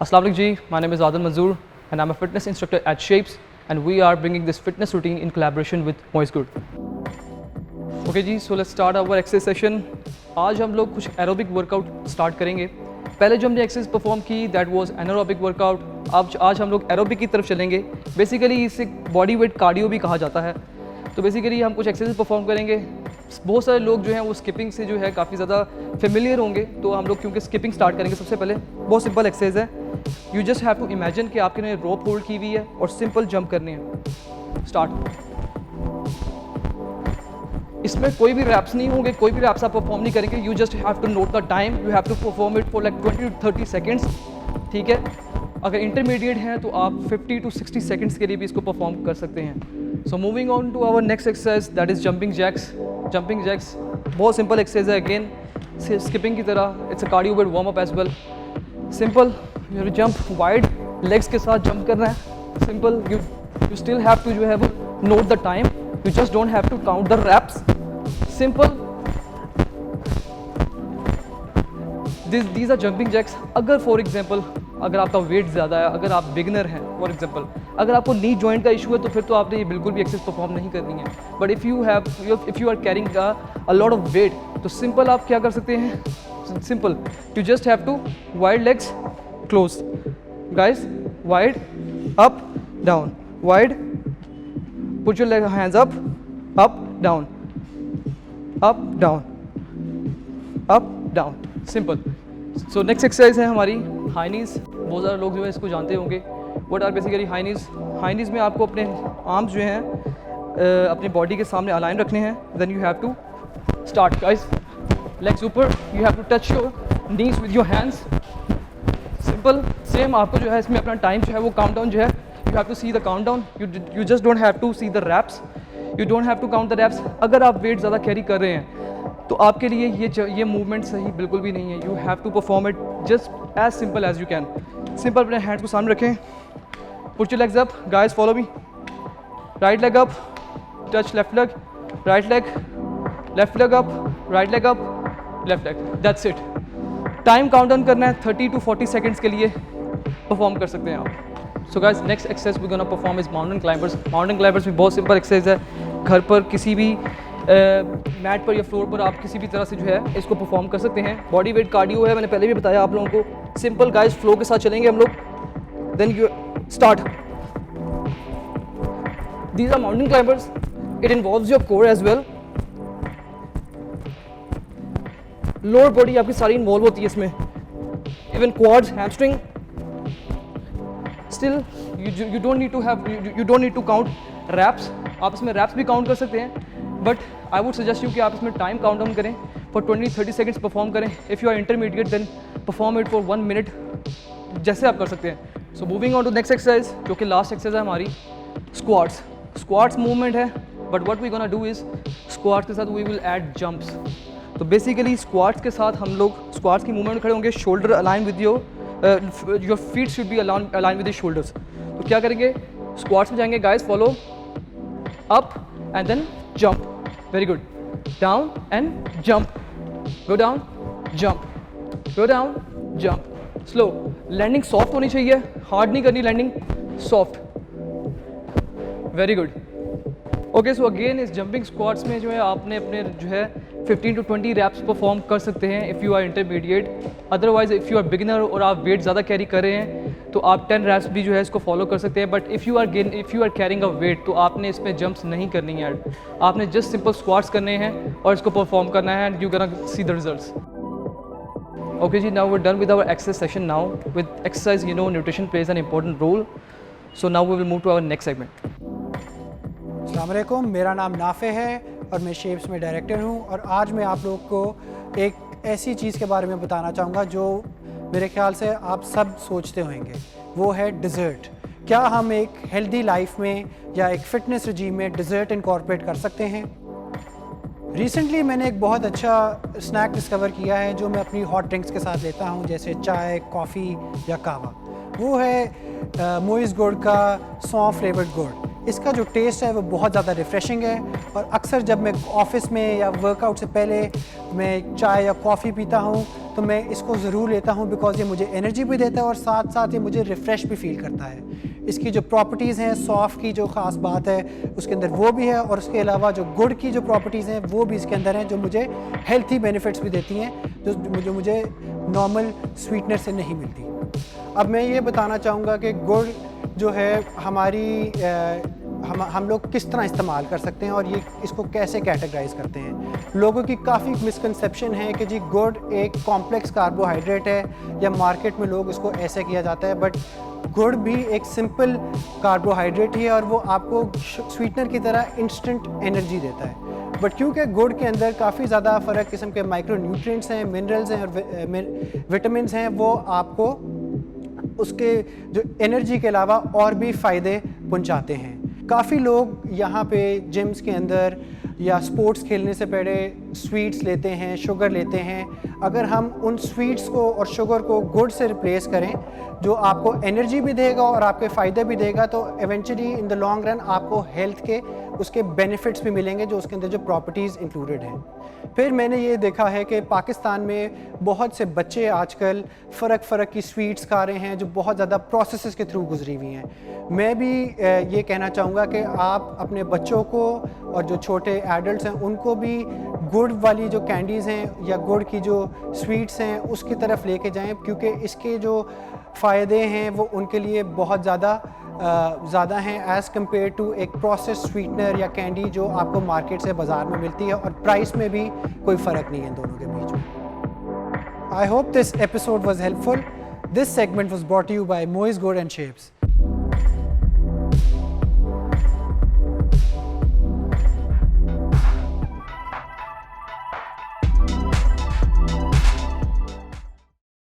Assalamu alaikum ji, my name is Adil Manzoor and I'm a fitness instructor at Shapes and we are bringing this fitness routine in collaboration with Moise Good. Okay ji, so let's start our exercise session. आज हम लोग कुछ aerobic workout start करेंगे. पहले जो हमने exercise perform की that was anaerobic workout. अब आज हम लोग एरोबिक की तरफ चलेंगे. बेसिकली इसे बॉडी वेट कार्डियो भी कहा जाता है. तो बेसिकली हम कुछ एक्सरसाइज परफॉर्म करेंगे. बहुत सारे लोग जो हैं वो स्किपिंग से जो है काफ़ी ज़्यादा फेमिलियर होंगे. तो हम लोग क्योंकि स्किपिंग स्टार्ट करेंगे सबसे पहले. बहुत सिंपल एक्सरसाइज है. You just have to imagine कि आपके ने रोप होल्ड की हुई है और सिंपल जंप करने हैं. स्टार्ट. इसमें कोई भी रैप्स नहीं होंगे, कोई भी रैप्स आप परफॉर्म नहीं करेंगे. You just have to note the time. You have to perform it for like 20 to 30 seconds. ठीक है. अगर इंटरमीडिएट हैं तो आप 50 to 60 सेकेंड्स के लिए भी इसको परफॉर्म कर सकते हैं. So moving on to our next exercise that is jumping jacks. Jumping jacks बहुत सिंपल एक्सरसाइज है. अगेन स्किपिंग की तरह it's a cardio weight warm up as well. Simple you have to jump wide legs के साथ jump करना है. Simple. You still have to जो है वो note the time. You just don't have to count the reps. Simple. these are jumping jacks. अगर for example अगर आपका वेट ज़्यादा है, अगर आप बिगनर हैं फॉर एग्जाम्पल, अगर आपको नी जॉइंट का इशू है तो फिर तो आपने ये बिल्कुल भी एक्सरसाइज परफॉर्म नहीं करनी है. But if you are carrying a lot of weight तो सिंपल आप क्या कर सकते हैं. Simple you just have to wide legs close guys. Wide up down wide. Put your leg hands up down up down up down. Simple. So next exercise है हमारी high नीज. बहुत सारे लोग जो है इसको जानते होंगे. What are basically high knees. High knees में आपको अपने आर्म्स जो हैं अपनी बॉडी के सामने अलाइन रखने हैं. Then you have to start guys. Legs ऊपर. You have to touch your knees with your hands. Simple. Same आपको जो है इसमें अपना टाइम जो है वो काउंट डाउन जो है you have to see the count down. You just don't have to see the reps. You don't have to count the reps. अगर आप वेट ज़्यादा कैरी कर रहे हैं तो आपके लिए ये मूवमेंट सही बिल्कुल भी नहीं है. You have to perform it just as simple as you can. Simple. अपने हैंड्स को सामने रखें. Put your legs up guys. Follow me. Right leg up. Touch left leg. Right leg. Left leg up. Right leg up. Left leg. That's it. Time count down करना है. 30 to 40 seconds के लिए perform कर सकते हैं आप. So guys next exercise we gonna perform is mountain climbers. Mountain climbers भी बहुत सिंपल एक्सरसाइज है. घर पर किसी भी मैट पर या फ्लोर पर आप किसी भी तरह से जो है इसको परफॉर्म कर सकते हैं. बॉडी वेट कार्डियो है. मैंने पहले भी बताया आप लोगों को. Simple guys. फ्लो के साथ चलेंगे हम लोग. Then you start. These are mountain climbers. It involves your core as well. Lower body आपकी सारी इन्वॉल्व होती है इसमें. Even quads, hamstring. Still you don't need to count reps. आप इसमें रैप्स भी काउंट कर सकते हैं but I would suggest you कि आप इसमें टाइम काउंट डाउन करें. फॉर 20-30 सेकेंड्स परफॉर्म करें. If you are intermediate then perform it for 1 minute जैसे आप कर सकते हैं. So moving on to next exercise जो कि लास्ट एक्सरसाइज है हमारी. स्क्वाट्स. स्क्वाट्स मूवमेंट है but what we gonna do is squats के साथ वी विल ऐड जंप्स. तो बेसिकली स्क्वाट्स के साथ हम लोग स्क्वाट्स की मूवमेंट खड़े होंगे. Shoulder align with your feet should be align with your shoulders. तो क्या करेंगे. स्क्वाट्स में जाएंगे guys. Follow. Up and then jump. Very good. Down and jump. Go down, jump. Go down, jump. Slow. Landing soft होनी चाहिए. Hard नहीं करनी landing. Soft. Very good. Okay, so again इस jumping squats में जो है आपने अपने जो है 15 to 20 reps परफॉर्म कर सकते हैं if you are intermediate. Otherwise if you are beginner और आप वेट ज़्यादा कैरी कर रहे हैं तो आप 10 reps भी जो है इसको फॉलो कर सकते हैं. But if you are carrying a weight तो आपने इसमें जंप्स नहीं करनी है. आपने जस्ट सिंपल स्क्वाट्स करने हैं और इसको परफॉर्म करना है and you gonna see the results. Okay जी, now we are done with our exercise session. Now with exercise you know nutrition plays an important role. So now we will move to our next segment. अस्सलाम वालेकुम. मेरा नाम नाफे है और मैं shapes में director हूँ. और आज मैं आप लोग को एक ऐसी चीज़ के बारे में बताना चाहूँगा जो मेरे ख्याल से आप सब सोचते होंगे. वो है डिज़र्ट. क्या हम एक हेल्दी लाइफ में या एक फ़िटनेस रजीम में डिज़र्ट इनकॉर्पोरेट कर सकते हैं. रिसेंटली मैंने एक बहुत अच्छा स्नैक डिस्कवर किया है जो मैं अपनी हॉट ड्रिंक्स के साथ लेता हूँ, जैसे चाय, कॉफ़ी या कहवा. वो है मोइज़ गुड़ का सौंफ फ्लेवर्ड गुड़. इसका जो टेस्ट है वो बहुत ज़्यादा रिफ़्रेशिंग है. और अक्सर जब मैं ऑफ़िस में या वर्कआउट से पहले मैं चाय या कॉफ़ी पीता हूँ तो मैं इसको ज़रूर लेता हूँ बिकॉज़ ये मुझे एनर्जी भी देता है और साथ साथ ये मुझे रिफ़्रेश भी फ़ील करता है। इसकी जो प्रॉपर्टीज़ हैं, सौंफ की जो ख़ास बात है उसके अंदर वो भी है, और उसके अलावा जो गुड़ की जो प्रॉपर्टीज़ हैं वो भी इसके अंदर हैं, जो मुझे हेल्थी बेनिफिट्स भी देती हैं, जो मुझे नॉर्मल स्वीटनर से नहीं मिलती। अब मैं ये बताना चाहूँगा कि गुड़ जो है हमारी हम लोग किस तरह इस्तेमाल कर सकते हैं और ये इसको कैसे कैटेगराइज करते हैं। लोगों की काफ़ी मिसकंसेप्शन है कि जी गुड़ एक कॉम्प्लेक्स कार्बोहाइड्रेट है या मार्केट में लोग इसको ऐसे किया जाता है, बट गुड़ भी एक सिंपल कार्बोहाइड्रेट ही है और वो आपको स्वीटनर की तरह इंस्टेंट एनर्जी देता है। बट क्योंकि गुड़ के अंदर काफ़ी ज़्यादा फ़र्क किस्म के माइक्रो न्यूट्रिएंट्स हैं, मिनरल्स हैं और विटामिन्स हैं, वो आपको उसके जो एनर्जी के अलावा और भी फ़ायदे पहुंचाते हैं। काफ़ी लोग यहाँ पे जिम्स के अंदर या स्पोर्ट्स खेलने से पहले स्वीट्स लेते हैं, शुगर लेते हैं। अगर हम उन स्वीट्स को और शुगर को गुड़ से रिप्लेस करें जो आपको एनर्जी भी देगा और आपके फ़ायदे भी देगा, तो eventually in the long run आपको हेल्थ के उसके बेनिफिट्स भी मिलेंगे जो उसके अंदर जो प्रॉपर्टीज़ इंक्लूडेड हैं। फिर मैंने ये देखा है कि पाकिस्तान में बहुत से बच्चे आजकल फ़र्क की स्वीट्स खा रहे हैं जो बहुत ज़्यादा प्रोसेसेस के थ्रू गुजरी हुई हैं। मैं भी ये कहना चाहूँगा कि आप अपने बच्चों को और जो छोटे एडल्ट्स हैं उनको भी गुड़ वाली जो कैंडीज़ हैं या गुड़ की जो स्वीट्स हैं उसकी तरफ लेके जाएं, क्योंकि इसके जो फ़ायदे हैं वो उनके लिए बहुत ज़्यादा हैं एज़ कम्पेयर टू एक प्रोसेस स्वीटनर या कैंडी जो आपको मार्केट से बाज़ार में मिलती है, और प्राइस में भी कोई फ़र्क नहीं है दोनों के बीच में। I hope this episode was helpful. This segment was brought you by Moiz good and shapes.